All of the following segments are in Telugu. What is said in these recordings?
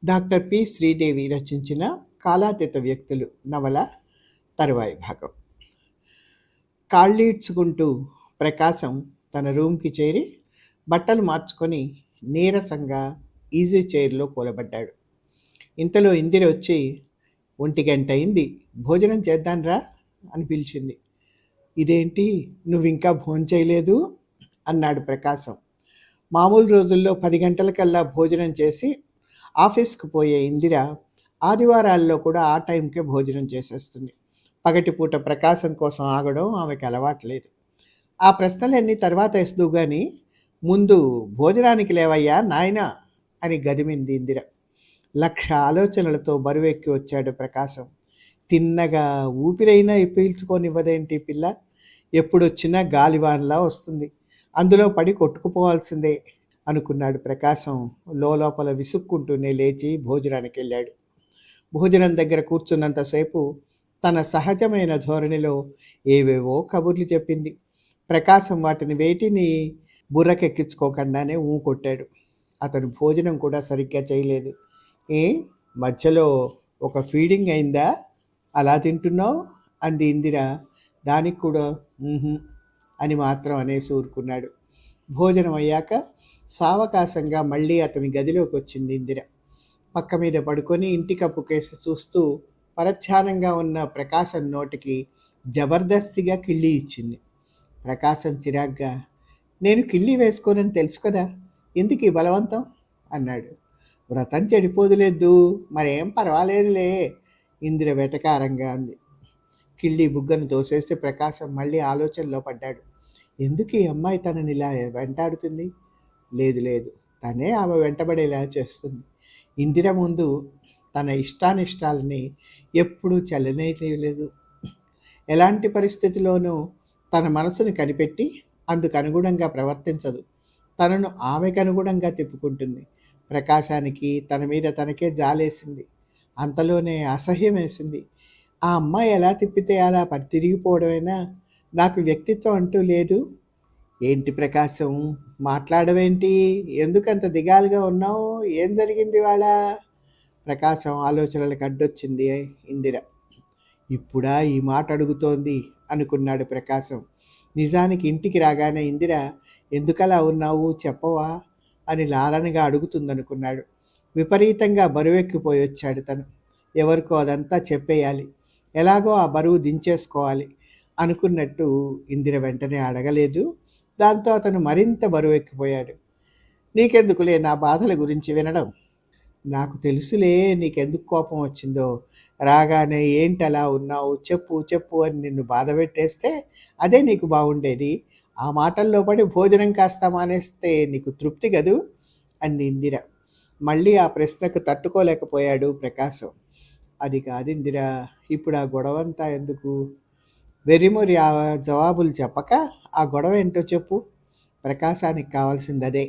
Doctor P. శ్రీదేవి రచించిన 'కాలాతీత వ్యక్తులు' నవల తరువాయి భాగం. కాళ్ళీడ్చుకుంటూ ప్రకాశం తన రూమ్కి చేరి బట్టలు మార్చుకొని నీరసంగా ఈజీ చైర్లో కూలబడ్డాడు. ఇంతలో ఇందిర వచ్చి, 1 గంట అయింది, భోజనం చేద్దాంరా అని పిలిచింది. ఇదేంటి, నువ్వింకా భోంచేయలేదు అన్నాడు ప్రకాశం. మామూలు రోజుల్లో 10 గంటలకల్లా భోజనం చేసి ఆఫీస్కి పోయే ఇందిర ఆదివారాల్లో కూడా ఆ టైంకే భోజనం చేసేస్తుంది. పగటిపూట ప్రకాశం కోసం ఆగడం ఆమెకి అలవాట్లేదు. ఆ ప్రశ్నలన్నీ తర్వాత వేస్తూ కానీ ముందు భోజనానికి లేవయ్యా నాయనా అని గదిమింది ఇందిర. 1,00,000 ఆలోచనలతో బరువెక్కి వచ్చాడు ప్రకాశం. తిన్నగా ఊపిరైనా పీల్చుకొనివ్వదేంటి పిల్ల, ఎప్పుడొచ్చినా గాలివానలా వస్తుంది, అందులో పడి కొట్టుకుపోవాల్సిందే అనుకున్నాడు ప్రకాశం. లోపల విసుక్కుంటూనే లేచి భోజనానికి వెళ్ళాడు. భోజనం దగ్గర కూర్చున్నంతసేపు తన సహజమైన ధోరణిలో ఏవేవో కబుర్లు చెప్పింది. ప్రకాశం వాటిని వేటిని బుర్రకెక్కించుకోకుండానే కొట్టాడు. అతను భోజనం కూడా సరిగ్గా చేయలేదు. ఏ మధ్యలో ఒక ఫీడింగ్ అయిందా, అలా తింటున్నావు అంది ఇందిర. దానికి కూడా అని మాత్రం అనేసి ఊరుకున్నాడు. భోజనం అయ్యాక సావకాశంగా మళ్ళీ అతని గదిలోకి వచ్చింది ఇందిర. పక్క మీద పడుకొని ఇంటి కప్పు కేసి చూస్తూ పరధ్యానంగా ఉన్న ప్రకాశం నోటికి జబర్దస్తిగా కిళ్ళి ఇచ్చింది. ప్రకాశం చిరాగ్గా, నేను కిళ్ళి వేసుకోనని తెలుసు కదా, ఎందుకు ఈ బలవంతం అన్నాడు. వ్రతం చెడిపోదులేదు, మరేం పర్వాలేదులే ఇందిర వెటకారంగా అంది. కిళ్ళి బుగ్గను తోసేసి ప్రకాశం మళ్ళీ ఆలోచనలో పడ్డాడు. ఎందుకు ఈ అమ్మాయి తనని ఇలా వెంటాడుతుంది? లేదు, తనే ఆమె వెంటబడేలా చేస్తుంది. ఇందిర ముందు తన ఇష్టానిష్టాలని ఎప్పుడూ చల్లనేయలేదు. ఎలాంటి పరిస్థితిలోనూ తన మనసును కనిపెట్టి అందుకు అనుగుణంగా ప్రవర్తించదు. తనను ఆమెకు అనుగుణంగా తిప్పుకుంటుంది. ప్రకాశానికి తన మీద తనకే జాలేసింది. అంతలోనే అసహ్యం వేసింది. ఆ అమ్మాయి ఎలా తిప్పితే అలా తిరిగిపోవడమేనా, నాకు వ్యక్తిత్వం అంటూ లేదు. ఏంటి ప్రకాశం, మాట్లాడవేంటి, ఎందుకంత దిగాలుగా ఉన్నావు, ఏం జరిగింది వాళ్ళ? ప్రకాశం ఆలోచనలకు అడ్డొచ్చింది ఇందిర. ఇప్పుడా ఈ మాట అడుగుతోంది అనుకున్నాడు ప్రకాశం. నిజానికి ఇంటికి రాగానే ఇందిర ఎందుకలా ఉన్నావు చెప్పవా అని లాలనగా అడుగుతుందనుకున్నాడు. విపరీతంగా బరువెక్కిపోయి వచ్చాడు తను. ఎవరికో అదంతా చెప్పేయాలి, ఎలాగో ఆ బరువు దించేసుకోవాలి అనుకున్నట్టు ఇందిర వెంటనే అడగలేదు. దాంతో అతను మరింత బరువెక్కిపోయాడు. నీకెందుకులే నా బాధల గురించి వినడం, నాకు తెలుసులే నీకెందుకు కోపం వచ్చిందో. రాగానే ఏంటి అలా ఉన్నావు, చెప్పు అని నిన్ను బాధ పెట్టేస్తే అదే నీకు బాగుండేది. ఆ మాటల్లో పడి భోజనం కాస్త మానేస్తే నీకు తృప్తి కదూ అంది ఇందిర. మళ్ళీ ఆ ప్రశ్నకు తట్టుకోలేకపోయాడు ప్రకాశం. అది కాదు ఇందిర, ఇప్పుడు ఆ గొడవంతా ఎందుకు? వెర్రిమొరి ఆ జవాబులు చెప్పక ఆ గొడవ ఏంటో చెప్పు. ప్రకాశానికి కావాల్సింది అదే.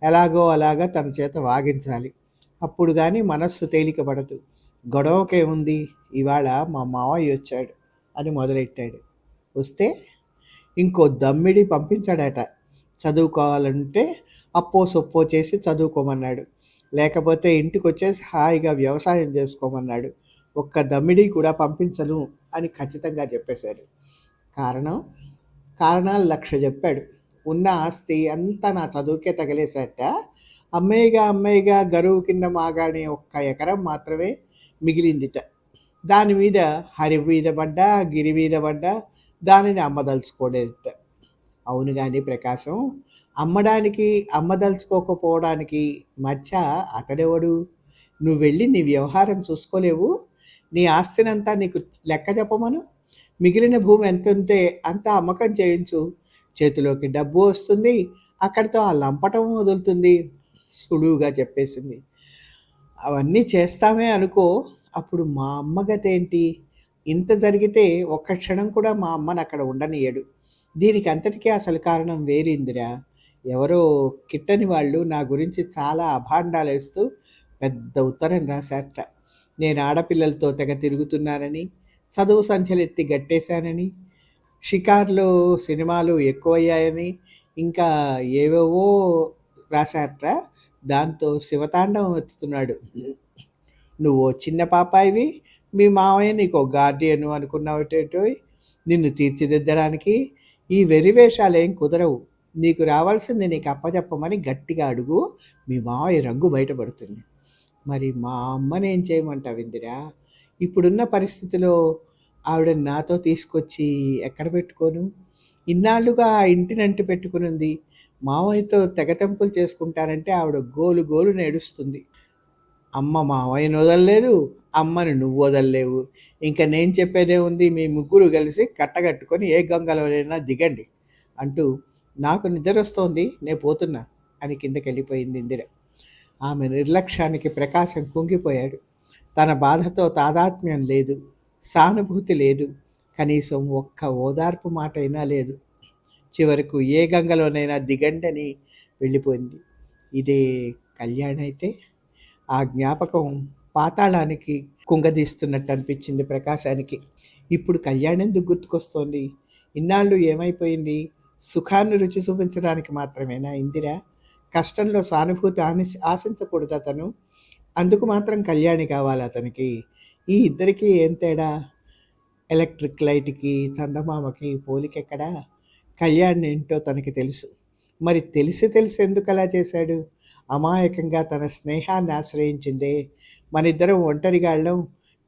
ఎలాగో అలాగా తన చేత వాగించాలి, అప్పుడు కానీ మనస్సు తేలికపడదు. గొడవకేముంది, ఇవాళ మా మావయ్య వచ్చాడు అని మొదలెట్టాడు. వస్తే ఇంకో దమ్మిడి పంపించాడట. చదువుకోవాలంటే అప్పో సొప్పో చేసి చదువుకోమన్నాడు, లేకపోతే ఇంటికి వచ్చేసి హాయిగా వ్యవసాయం చేసుకోమన్నాడు. ఒక్క దమ్మిడి కూడా పంపించను అని ఖచ్చితంగా చెప్పేశాడు. కారణాలు 1,00,000 చెప్పాడు. ఉన్న ఆస్తి అంతా నా చదువుకే తగిలేశాట. అమ్మేయిగా గరువు కింద మాగానే 1 ఎకరం మాత్రమే మిగిలిందిట. దాని మీద హరి మీద పడ్డా, గిరి మీద పడ్డా దానిని అమ్మదలుచుకోలేదట. అవును కానీ ప్రకాశం, అమ్మడానికి అమ్మదలుచుకోకపోవడానికి మధ్య అతడెవడు? నువ్వు వెళ్ళి నీ వ్యవహారం చూసుకోలేవు? నీ ఆస్తినంతా నీకు లెక్క చెప్పమను. మిగిలిన భూమి ఎంత ఉంటే అంత అమ్మకం చేయించు, చేతిలోకి డబ్బు వస్తుంది, అక్కడితో ఆ లంపటం వదులుతుంది సులువుగా చెప్పేసింది. అవన్నీ చేస్తామే అనుకో, అప్పుడు మా అమ్మగతి ఏంటి? ఇంత జరిగితే ఒక్క క్షణం కూడా మా అమ్మని అక్కడ ఉండనియడు. దీనికి అంతటికీ అసలు కారణం వేరిందిరా. ఎవరో కిట్టని వాళ్ళు నా గురించి చాలా అభాండాలు వేస్తూ పెద్ద ఉత్తరం రాశారట. నేను ఆడపిల్లలతో తెగ తిరుగుతున్నానని, చదువు సంఖ్యలెత్తి గట్టేశానని, షికార్లు సినిమాలు ఎక్కువయ్యాయని, ఇంకా ఏవేవో రాశారట. దాంతో శివతాండవం ఎత్తుతున్నాడు. నువ్వో చిన్న పాపాయివి, మీ మావయ్య నీకో గార్డియను అనుకున్నావుటేటోయ్, నిన్ను తీర్చిదిద్దడానికి ఈ వెర్రివేషాలేం కుదరవు. నీకు రావాల్సింది నీకు అప్పచెప్పమని గట్టిగా అడుగు, మీ మావయ్య రంగు బయటపడుతుంది. మరి మా అమ్మనేం చేయమంటావు ఇందిరా? ఇప్పుడున్న పరిస్థితిలో ఆవిడని నాతో తీసుకొచ్చి ఎక్కడ పెట్టుకోను? ఇన్నాళ్లుగా ఆ ఇంటినంటి పెట్టుకునుంది. మావయ్యతో తెగతెంపులు చేసుకుంటానంటే ఆవిడ గోలు గోలున ఏడుస్తుంది. అమ్మ మావయ్యని వదలలేదు, అమ్మని నువ్వు వదలలేవు. ఇంక నేను చెప్పేదే ఉంది, మీ ముగ్గురు కలిసి కట్టగట్టుకొని ఏ గంగలోనైనా దిగండి అంటూ నాకు నిద్రొస్తోంది, నేను పోతున్నా అని కిందకెళ్ళిపోయింది ఇందిర. ఆమె నిర్లక్ష్యానికి ప్రకాశం కుంగిపోయాడు. తన బాధతో తాదాత్మ్యం లేదు, సానుభూతి లేదు, కనీసం ఒక్క ఓదార్పు మాట అయినా లేదు. చివరకు ఏ గంగలోనైనా దిగండని వెళ్ళిపోయింది. ఇదే కళ్యాణ్ అయితే ఆ జ్ఞాపకం పాతాళానికి కుంగదీస్తున్నట్టు అనిపించింది ప్రకాశానికి. ఇప్పుడు కళ్యాణ్ ఎందుకు గుర్తుకొస్తోంది? ఇన్నాళ్ళు ఏమైపోయింది? సుఖాన్ని రుచి చూపించడానికి మాత్రమేనా ఇందిర? కష్టంలో సానుభూతి ఆశించకూడదు అతను? అందుకు మాత్రం కళ్యాణి కావాలి అతనికి? ఈ ఇద్దరికీ ఏం తేడా? ఎలక్ట్రిక్ లైట్కి చందమామకి పోలికెక్కడా? కళ్యాణ్ ఏంటో తనకి తెలుసు. మరి తెలిసి ఎందుకు అలా చేశాడు? అమాయకంగా తన స్నేహాన్ని ఆశ్రయించిందే. మనిద్దరం ఒంటరిగాళ్ళం,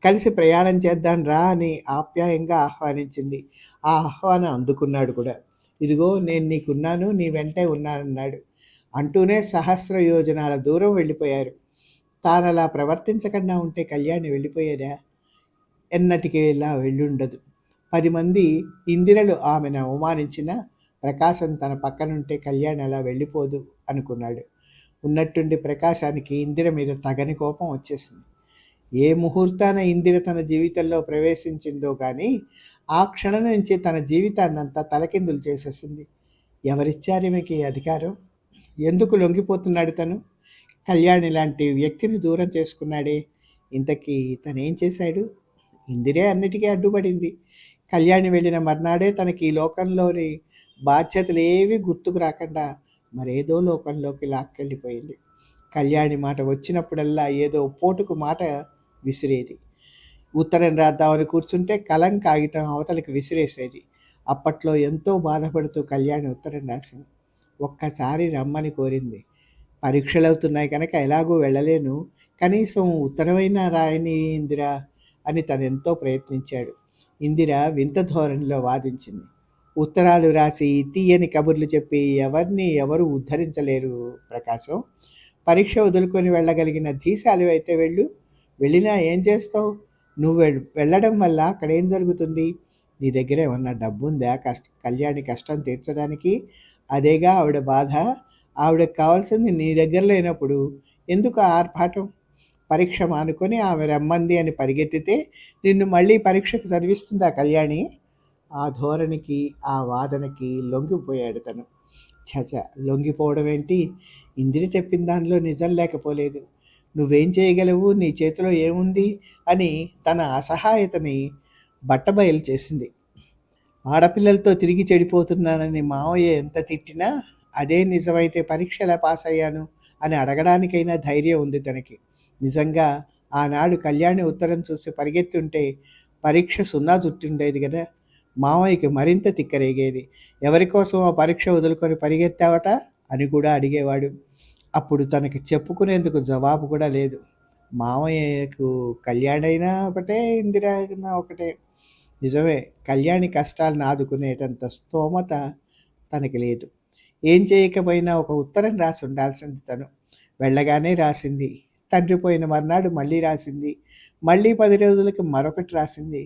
కలిసి ప్రయాణం చేద్దాం రా అని ఆప్యాయంగా ఆహ్వానించింది. ఆ ఆహ్వానం అందుకున్నాడు కూడా. ఇదిగో నేను నీకున్నాను, నీ వెంటే ఉన్నానన్నాడు. అంటూనే సహస్ర యోజనాల దూరం వెళ్ళిపోయారు. తానలా ప్రవర్తించకుండా ఉంటే కళ్యాణి వెళ్ళిపోయేదా? ఎన్నటికి ఇలా వెళ్ళుండదు. 10 మంది ఇందిరలు ఆమెను అవమానించినా ప్రకాశం తన పక్కనుంటే కళ్యాణి అలా వెళ్ళిపోదు అనుకున్నాడు. ఉన్నట్టుండి ప్రకాశానికి ఇందిర మీద తగని కోపం వచ్చేసింది. ఏ ముహూర్తాన ఇందిర తన జీవితంలో ప్రవేశించిందో కానీ ఆ క్షణం నుంచి తన జీవితాన్నంతా తలకిందులు చేసేసింది. ఎవరిచ్చారు ఈమెకి అధికారం? ఎందుకు లొంగిపోతున్నాడు తను? కళ్యాణి లాంటి వ్యక్తిని దూరం చేసుకున్నాడే, ఇంతకీ తనేం చేశాడు? ఇందిరే అన్నిటికీ అడ్డుపడింది. కళ్యాణి వెళ్ళిన మర్నాడే తనకి ఈ లోకంలోని బాధ్యతలు ఏవి గుర్తుకు రాకుండా మరేదో లోకంలోకి లాక్కెళ్ళిపోయింది. కళ్యాణి మాట వచ్చినప్పుడల్లా ఏదో పోటుకు మాట విసిరేది. ఉత్తరం రాద్దామని కూర్చుంటే కలం కాగితం అవతలికి విసిరేసేది. అప్పట్లో ఎంతో బాధపడుతూ కళ్యాణి ఉత్తరం రాసింది. ఒక్కసారి రమ్మని కోరింది. పరీక్షలు అవుతున్నాయి కనుక ఎలాగూ వెళ్ళలేను, కనీసం ఉత్తరమైనా రాయని ఇందిరా అని తనెంతో ప్రయత్నించాడు. ఇందిర వింత ధోరణిలో వాదించింది. ఉత్తరాలు రాసి తీయని కబుర్లు చెప్పి ఎవరు ఉద్ధరించలేరు ప్రకాశం. పరీక్ష వదులుకొని వెళ్ళగలిగిన ధీశాలు అయితే వెళ్ళినా ఏం చేస్తావు? నువ్వు వెళ్ళడం వల్ల అక్కడ ఏం జరుగుతుంది? నీ దగ్గర ఏమన్నా డబ్బుందా కళ్యాణి కష్టం తీర్చడానికి? అదేగా ఆవిడ బాధ. ఆవిడకి కావాల్సింది నీ దగ్గర లేనప్పుడు ఎందుకు ఆర్భాటం? పరీక్ష మానుకొని ఆమె రమ్మంది అని పరిగెత్తితే నిన్ను మళ్ళీ పరీక్షకు చదివిస్తుందా కళ్యాణి? ఆ ధోరణికి, ఆ వాదనకి లొంగిపోయాడు తను. చచ, లొంగిపోవడం ఏంటి? ఇందిర చెప్పిన దానిలో నిజం లేకపోలేదు. నువ్వేం చేయగలవు, నీ చేతిలో ఏముంది అని తన అసహాయతని బట్టబయలు చేసింది. ఆడపిల్లలతో తిరిగి చెడిపోతున్నానని మావయ్య ఎంత తిట్టినా అదే నిజమైతే పరీక్ష ఎలా పాస్ అయ్యాను అని అడగడానికైనా ధైర్యం ఉంది తనకి. నిజంగా ఆనాడు కళ్యాణి ఉత్తరం చూసి పరిగెత్తుంటే పరీక్ష సున్నా చుట్టిండేది కదా. మావయ్యకి మరింత తిక్కరేగేది. ఎవరి కోసం ఆ పరీక్ష వదులుకొని పరిగెత్తావట అని కూడా అడిగేవాడు. అప్పుడు తనకి చెప్పుకునేందుకు జవాబు కూడా లేదు. మావయ్యకు కళ్యాణైనా ఒకటే, ఇందిరైనా ఒకటే. నిజమే, కళ్యాణి కష్టాలను ఆదుకునేటంత స్తోమత తనకి లేదు. ఏం చేయకపోయినా ఒక ఉత్తరం రాసి ఉండాల్సింది తను. వెళ్ళగానే రాసింది. తండ్రి పోయిన మర్నాడు మళ్ళీ రాసింది. మళ్ళీ 10 రోజులకి మరొకటి రాసింది.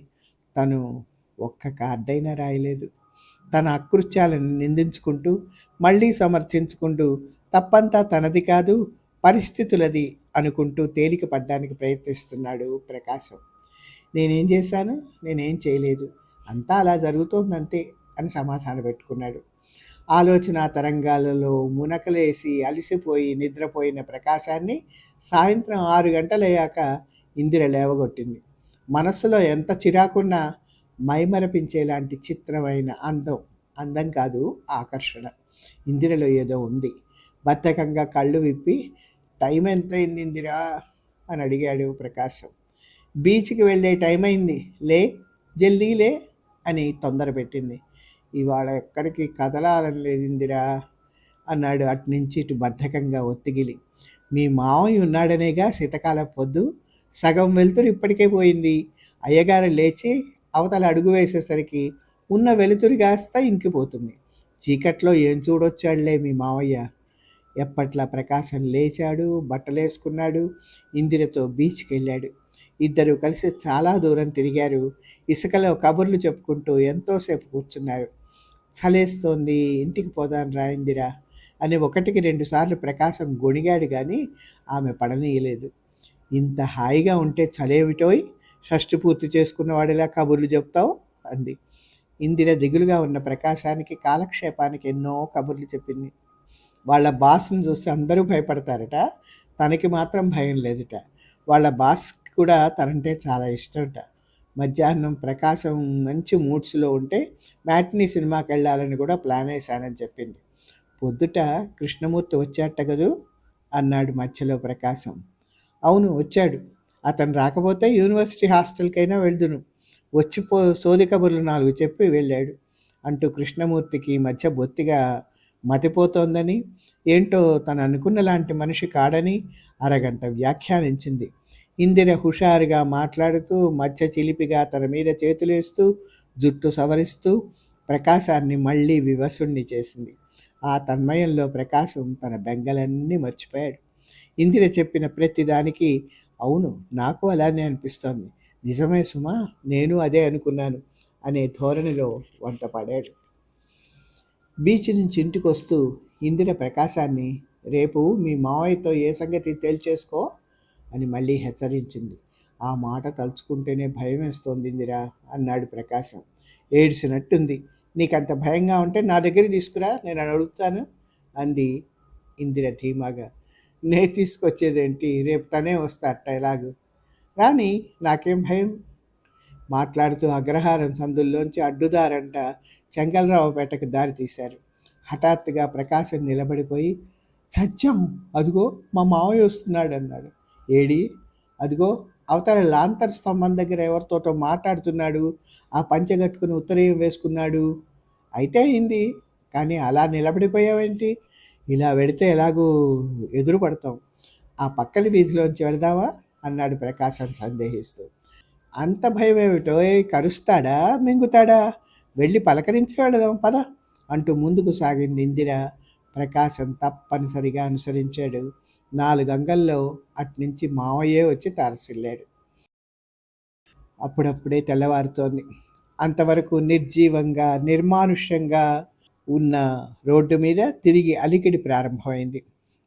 తను ఒక్క కార్డైనా రాయలేదు. తన అకృత్యాలను నిందించుకుంటూ మళ్ళీ సమర్థించుకుంటూ తప్పంతా తనది కాదు, పరిస్థితులది అనుకుంటూ తేలిక పడ్డానికి ప్రయత్నిస్తున్నాడు ప్రకాశం. నేనేం చేశాను? నేనేం చేయలేదు, అంతా అలా జరుగుతోందంతే అని సమాధానం పెట్టుకున్నాడు. ఆలోచన తరంగాలలో మునకలేసి అలసిపోయి నిద్రపోయిన ప్రకాశాన్ని సాయంత్రం 6 గంటలయ్యాక ఇందిర లేవగొట్టింది. మనస్సులో ఎంత చిరాకున్నా మైమరపించేలాంటి చిత్రమైన అందం కాదు, ఆకర్షణ. ఇందిరలో ఏదో ఉంది. బద్ధకంగా కళ్ళు విప్పి టైం ఎంత అయింది ఇందిరా అని అడిగాడు ప్రకాశం. బీచ్కి వెళ్ళే టైం అయింది, లే జల్దీ లే అని తొందర పెట్టింది. ఇవాళ ఎక్కడికి కదలాలని లేదు ఇందిరా అన్నాడు అటునుంచి ఇటు బద్ధకంగా ఒత్తిగిలి. మీ మావయ్య ఉన్నాడనేగా శీతకాలం పొద్దు, సగం వెలుతురు ఇప్పటికే పోయింది. అయ్యగారు లేచి అవతల అడుగు వేసేసరికి ఉన్న వెలుతురు కాస్త ఇంకిపోతుంది. చీకట్లో ఏం చూడొచ్చాడులే మీ మావయ్య. ఎప్పట్లా ప్రకాశం లేచాడు, బట్టలేసుకున్నాడు, ఇందిరతో బీచ్కి వెళ్ళాడు. ఇద్దరు కలిసి చాలా దూరం తిరిగారు. ఇసుకలో కబుర్లు చెప్పుకుంటూ ఎంతోసేపు కూర్చున్నారు. చలేస్తోంది, ఇంటికి పోదాను రా ఇందిరా అని ఒకటికి 2 సార్లు ప్రకాశం గొణిగాడు కానీ ఆమె పడనీయలేదు. ఇంత హాయిగా ఉంటే చలేమిటోయ్, షష్టి పూర్తి చేసుకున్నవాడిలా కబుర్లు చెప్తావు అంది. ఇందిర దిగులుగా ఉన్న ప్రకాశానికి కాలక్షేపానికి ఎన్నో కబుర్లు చెప్పింది. వాళ్ళ బాస్ని చూసి అందరూ భయపడతారట, తనకి మాత్రం భయం లేదట. వాళ్ళ బాస్కి కూడా తనంటే చాలా ఇష్టమట. మధ్యాహ్నం ప్రకాశం మంచి మూడ్స్లో ఉంటే మ్యాట్నీ సినిమాకి వెళ్ళాలని కూడా ప్లాన్ వేశానని చెప్పింది. పొద్దుట కృష్ణమూర్తి వచ్చాట కదూ అన్నాడు మధ్యలో ప్రకాశం. అవును వచ్చాడు, అతను రాకపోతే యూనివర్సిటీ హాస్టల్కైనా వెళ్దును, వచ్చిపో సోది కబుర్లు 4 చెప్పి వెళ్ళాడు అంటూ కృష్ణమూర్తికి మధ్య బొత్తిగా మతిపోతోందని, ఏంటో తను అనుకున్న లాంటి మనిషి కాడని అరగంట వ్యాఖ్యానించింది. ఇందిర హుషారుగా మాట్లాడుతూ మధ్య చిలిపిగా తన మీద చేతులేస్తూ జుట్టు సవరిస్తూ ప్రకాశాన్ని మళ్ళీ వివసుణ్ణి చేసింది. ఆ తన్మయంలో ప్రకాశం తన బెంగలన్నీ మర్చిపోయాడు. ఇందిర చెప్పిన ప్రతిదానికి అవును నాకు అలానే అనిపిస్తోంది, నిజమే సుమా, నేను అదే అనుకున్నాను అనే ధోరణిలో వంత పడాడు. బీచ్ నుంచి ఇంటికి వస్తూ ఇందిర ప్రకాశాన్ని రేపు మీ మావయ్యతో ఏ సంగతి తేల్చేసుకో అని మళ్ళీ హెచ్చరించింది. ఆ మాట తలుచుకుంటేనే భయం వేస్తోంది ఇందిరా అన్నాడు ప్రకాశం. ఏడ్చినట్టుంది, నీకంత భయంగా ఉంటే నా దగ్గరికి తీసుకురా, నేను అడుగుతాను అంది ఇందిర ధీమాగా. నే తీసుకొచ్చేదేంటి, రేపు తనే వస్తా అట్ట ఎలాగూ రాని, నాకేం భయం. మాట్లాడుతూ అగ్రహారం సందుల్లోంచి అడ్డుదారంట చెంగల్రావుపేటకు దారి తీశారు. హఠాత్తుగా ప్రకాశం నిలబడిపోయి, సత్యం అదిగో మా మావయ్య వస్తున్నాడు అన్నాడు. ఏడి? అదిగో అవతల లాంతర్ స్తంభం దగ్గర ఎవరితోటో మాట్లాడుతున్నాడు, ఆ పంచె కట్టుకుని ఉత్తరీయం వేసుకున్నాడు. అయితే అయింది, కానీ అలా నిలబడిపోయావేంటి? ఇలా వెళితే ఎలాగూ ఎదురు పడతాం, ఆ పక్కలి వీధిలోంచి వెళదావా అన్నాడు ప్రకాశం సందేహిస్తూ. అంత భయం ఏమిటో, కరుస్తాడా మింగుతాడా, వెళ్ళి పలకరించి వెళదాం పద అంటూ ముందుకు సాగింది ఇందిర. ప్రకాశం తప్పనిసరిగా అనుసరించాడు. 4 అంగల్లో అట్నుంచి మావయ్యే వచ్చి తారసిల్లాడు. అప్పుడప్పుడే తెల్లవారుతోంది. అంతవరకు నిర్జీవంగా నిర్మానుష్యంగా ఉన్న రోడ్డు మీద తిరిగి అలికిడి ప్రారంభమైంది.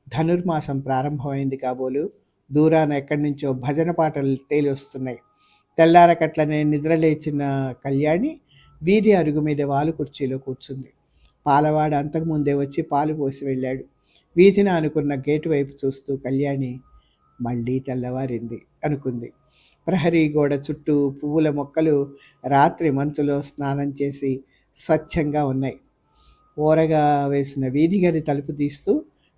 ధనుర్మాసం ప్రారంభమైంది కాబోలు. దూరాన ఎక్కడి నుంచో భజన పాటలు తేలివస్తున్నాయి. తెల్లారకట్లనే నిద్రలేచిన కళ్యాణి వీధి అరుగు మీద వాలు కుర్చీలో కూర్చుంది. పాలవాడు అంతకుముందే వచ్చి పాలు పోసి వెళ్ళాడు. వీధిని అనుకున్న గేటు వైపు చూస్తూ కళ్యాణి మళ్ళీ తెల్లవారింది అనుకుంది. ప్రహరీ గోడ చుట్టూ పువ్వుల మొక్కలు రాత్రి మంచులో స్నానం చేసి స్వచ్ఛంగా ఉన్నాయి. ఓరగా వేసిన వీధిగది తలుపు తీస్తూ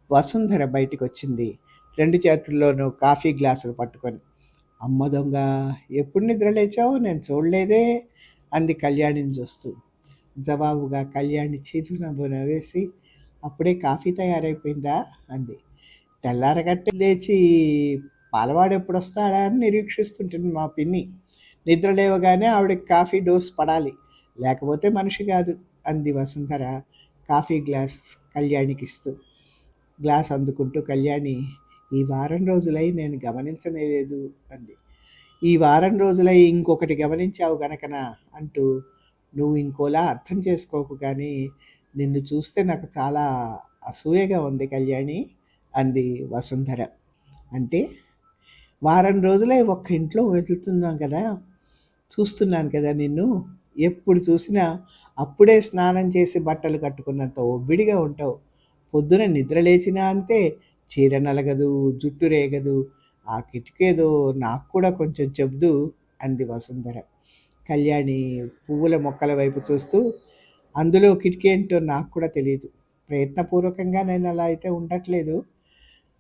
వసుంధర బయటికి వచ్చింది, 2 చేతుల్లోనూ కాఫీ గ్లాసులు పట్టుకొని. అమ్మ దొంగ, ఎప్పుడు నిద్రలేచావు, నేను చూడలేదే అంది కళ్యాణిని చూస్తూ. జవాబుగా కళ్యాణి చిరునవ్వు నవ్వేసి, అప్పుడే కాఫీ తయారైపోయిందా అంది. తెల్లారగట్ట లేచి పాలవాడు ఎప్పుడు వస్తాడా అని నిరీక్షిస్తుంటుంది మా పిన్ని. నిద్ర లేవగానే ఆవిడకి కాఫీ డోస్ పడాలి, లేకపోతే మనిషి కాదు అంది వసుంధర కాఫీ గ్లాస్ కళ్యాణికి ఇస్తూ. గ్లాస్ అందుకుంటూ కళ్యాణి, ఈ వారం రోజులై నేను గమనించలేదు అంది. ఈ వారం రోజులై ఇంకొకటి గమనించావు గనకనా అంటూ, నువ్వు ఇంకోలా అర్థం చేసుకోకు, కానీ నిన్ను చూస్తే నాకు చాలా అసూయగా ఉంది కళ్యాణి అంది వసుంధర. అంటే? వారం రోజులై ఒక్క ఇంట్లో వెతులుతున్నాం కదా, చూస్తున్నాను కదా నిన్ను, ఎప్పుడు చూసినా అప్పుడే స్నానం చేసి బట్టలు కట్టుకున్నంత ఒబ్బిడిగా ఉంటావు. పొద్దున నిద్ర లేచినా అంతే, చీర నలగదు, జుట్టు రేగదు. ఆ కిటికేదో నాకు కూడా కొంచెం చెబుదు అంది వసుంధర. కళ్యాణి పువ్వుల మొక్కల వైపు చూస్తూ, అందులో కిటికీ ఏంటో నాకు కూడా తెలియదు, ప్రయత్నపూర్వకంగా నేను అలా అయితే ఉండట్లేదు.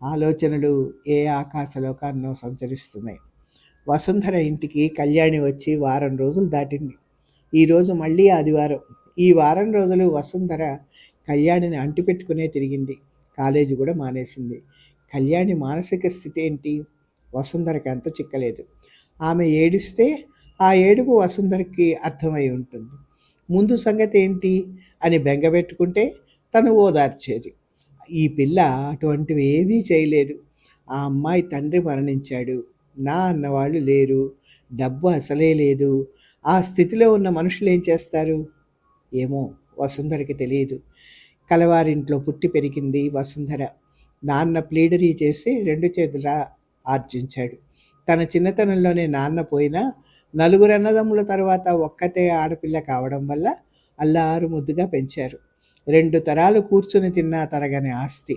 ఆలోచనలు ఏ ఆకాశలోకాన్నో సంచరిస్తున్నాయి. వసుంధర ఇంటికి కళ్యాణి వచ్చి వారం రోజులు దాటింది. ఈరోజు మళ్ళీ ఆదివారం. ఈ వారం రోజులు వసుంధర కళ్యాణిని అంటిపెట్టుకునే తిరిగింది. కాలేజీ కూడా మానేసింది. కళ్యాణి మానసిక స్థితి ఏంటి? వసుంధరకి అంత చిక్కలేదు. ఆమె ఏడిస్తే ఆ ఏడుపు వసుంధరకి అర్థమై ఉంటుంది. ముందు సంగతి ఏంటి అని బెంగపెట్టుకుంటే తను ఓదార్చేది. ఈ పిల్ల అటువంటివి ఏమీ చేయలేదు. ఆ అమ్మాయి తండ్రి మరణించాడు, నా అన్నవాళ్ళు లేరు, డబ్బు అసలే లేదు. ఆ స్థితిలో ఉన్న మనుషులు ఏం చేస్తారు? ఏమో వసుంధరకి తెలియదు. కలవారింట్లో పుట్టి పెరిగింది వసుంధర. నాన్న ప్లీడరీ చేసి 2 చేతులా ఆర్జించాడు. తన చిన్నతనంలోనే నాన్న పోయినా నలుగురు అన్నదమ్ముల తర్వాత ఒక్కతే ఆడపిల్ల కావడం వల్ల అల్లారు ముద్దుగా పెంచారు. 2 తరాలు కూర్చుని తిన్నా తరగని ఆస్తి.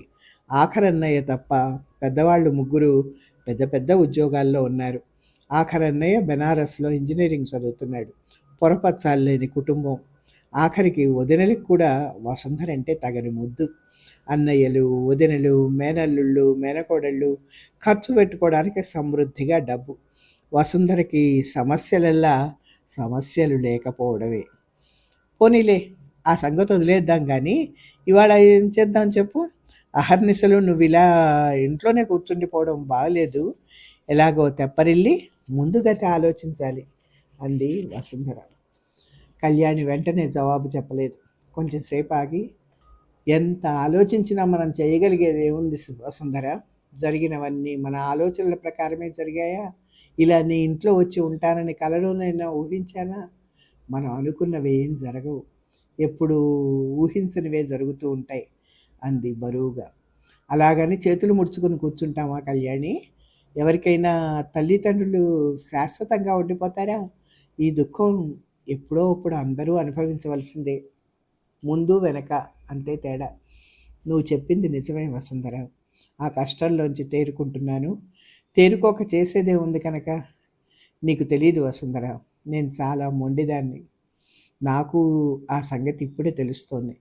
ఆఖరన్నయ్య తప్ప పెద్దవాళ్ళు ముగ్గురు పెద్ద పెద్ద ఉద్యోగాల్లో ఉన్నారు. ఆఖరన్నయ్య బెనారస్లో ఇంజనీరింగ్ చదువుతున్నాడు. పొరపచ్చాలు లేని కుటుంబం. ఆఖరికి వదినలకు కూడా వసుంధర అంటే తగని ముద్దు. అన్నయ్యలు, వదినలు, మేనల్లుళ్ళు, మేనకోడళ్ళు, ఖర్చు పెట్టుకోవడానికి సమృద్ధిగా డబ్బు. వసుంధరకి సమస్యలల్లా సమస్యలు లేకపోవడమే. పోనీలే, ఆ సంగతి వదిలేద్దాం. కానీ ఇవాళ ఏం చేద్దాం చెప్పు? అహర్నిశలు నువ్వు ఇలా ఇంట్లోనే కూర్చుండిపోవడం బాగలేదు. ఎలాగో తెప్పరిల్లి ముందుగతి ఆలోచించాలి అంది వసుంధర. కళ్యాణి వెంటనే జవాబు చెప్పలేదు. కొంచెం సేపు ఆగి, ఎంత ఆలోచించినా మనం చేయగలిగేది ఏముంది వసుంధర? జరిగినవన్నీ మన ఆలోచనల ప్రకారమే జరిగాయా? ఇలా నీ ఇంట్లో వచ్చి ఉంటానని కలలోనైనా ఊహించానా? మనం అనుకున్నవి ఏం జరగవు, ఎప్పుడు ఊహించనివే జరుగుతూ ఉంటాయి అంది బరువుగా. అలాగని చేతులు ముడుచుకుని కూర్చుంటామా కళ్యాణి? ఎవరికైనా తల్లిదండ్రులు శాశ్వతంగా ఉండిపోతారా? ఈ దుఃఖం ఎప్పుడో అప్పుడు అందరూ అనుభవించవలసిందే, ముందు వెనక అంతే తేడా. నువ్వు చెప్పింది నిజమే వసుంధర. ఆ కష్టంలోంచి తేరుకుంటున్నాను. తేరుకోక చేసేదే ఉంది కనుక. నీకు తెలియదు వసుంధర, నేను చాలా మొండిదాన్ని. నాకు ఆ సంగతి ఇప్పుడే తెలుస్తోంది.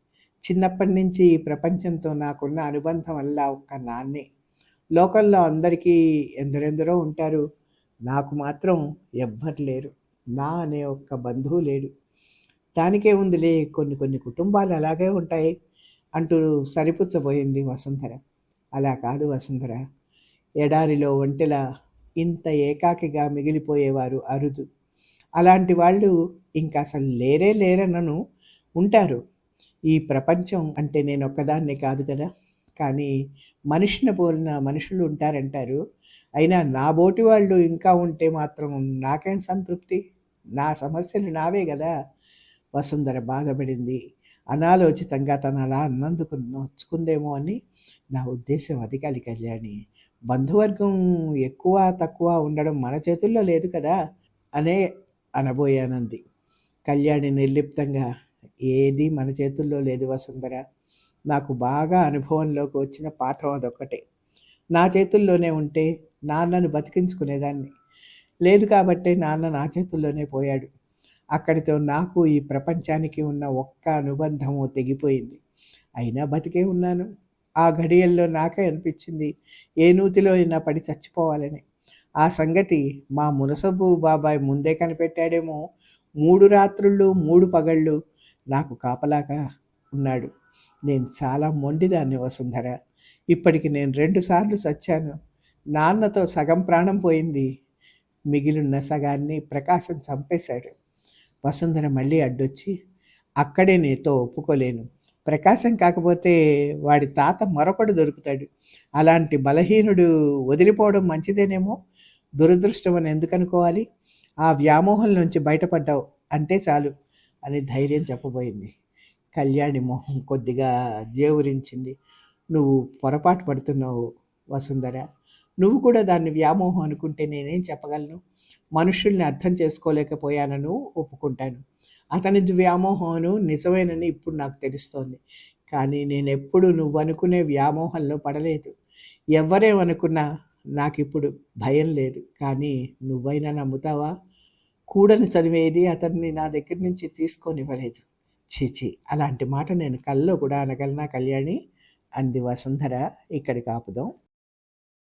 చిన్నప్పటి నుంచి ఈ ప్రపంచంతో నాకున్న అనుబంధం వల్ల ఒక్క నాన్నే. లోకంలో అందరికీ ఎందరెందరో ఉంటారు, నాకు మాత్రం ఎవ్వరు లేరు. నా అనే ఒక్క బంధువు లేడు. దానికే ఉందిలే, కొన్ని కొన్ని కుటుంబాలు అలాగే ఉంటాయి అంటూ సరిపుచ్చబోయింది వసుంధర. అలా కాదు వసుంధర, ఎడారిలో ఒంటెలా ఇంత ఏకాకిగా మిగిలిపోయేవారు అరుదు. అలాంటి వాళ్ళు ఇంకా అసలు లేరే లేరనను, ఉంటారు. ఈ ప్రపంచం అంటే నేను ఒక్కదాన్నే కాదు కదా. కానీ మనిషిని పోలిన మనుషులు ఉంటారంటారు. అయినా నా బోటి వాళ్ళు ఇంకా ఉంటే మాత్రం నాకేం సంతృప్తి? నా సమస్యలు నావే కదా. వసుంధర బాధపడింది. అనాలోచితంగా తను అలా అన్నందుకు నొచ్చుకుందేమో అని నా ఉద్దేశం అది కాదు కళ్యాణి. బంధువర్గం ఎక్కువ తక్కువ ఉండడం మన చేతుల్లో లేదు కదా అనే అనబోయానంది. కళ్యాణి నిర్లిప్తంగా, ఏది మన చేతుల్లో లేదు వసుంధర. నాకు బాగా అనుభవంలోకి వచ్చిన పాఠం అదొక్కటే. నా చేతుల్లోనే ఉంటే నాన్నను బతికించుకునేదాన్ని. లేదు కాబట్టే నాన్న నా చేతుల్లోనే పోయాడు. అక్కడితో నాకు ఈ ప్రపంచానికి ఉన్న ఒక్క అనుబంధము తెగిపోయింది. అయినా బతికే ఉన్నాను. ఆ ఘడియల్లో నాకే అనిపించింది ఏ నూతిలో అయినా పడి చచ్చిపోవాలని. ఆ సంగతి మా మునసబు బాబాయ్ ముందే కనిపెట్టాడేమో. 3 రాత్రుళ్ళు 3 పగళ్ళు నాకు కాపలాగా ఉన్నాడు. నేను చాలా మొండిదాన్ని వసుంధర. ఇప్పటికి నేను 2 సార్లు చచ్చాను. నాన్నతో సగం ప్రాణం పోయింది, మిగిలిన సగాన్ని ప్రకాశం చంపేశాడు. వసుంధర మళ్ళీ అడ్డొచ్చి, అక్కడే నీతో ఒప్పుకోలేను. ప్రకాశం కాకపోతే వాడి తాత మరొకడు దొరుకుతాడు. అలాంటి బలహీనుడు వదిలిపోవడం మంచిదేనేమో. దురదృష్టం అని ఎందుకు అనుకోవాలి? ఆ వ్యామోహం నుంచి బయటపడ్డావు, అంతే చాలు అని ధైర్యం చెప్పబోయింది. కళ్యాణి మొహం కొద్దిగా జేవురించింది. నువ్వు పొరపాటు పడుతున్నావు వసుంధర. నువ్వు కూడా దాన్ని వ్యామోహం అనుకుంటే నేనేం చెప్పగలను? మనుషుల్ని అర్థం చేసుకోలేకపోయానను ఒప్పుకుంటాను. అతని వ్యామోహంను నిజమేనని ఇప్పుడు నాకు తెలుస్తోంది. కానీ నేనెప్పుడు నువ్వు అనుకునే వ్యామోహంలో పడలేదు. ఎవ్వరేమనుకున్నా నాకిప్పుడు భయం లేదు. కానీ నువ్వైనా నమ్ముతావా? కూడని చదివేది అతన్ని నా దగ్గర నుంచి తీసుకొనివ్వలేదు. చీచి, అలాంటి మాట నేను కల్లో కూడా అనగలనా కళ్యాణి అంది వసుంధర. ఇక్కడికి ఆపుదాం.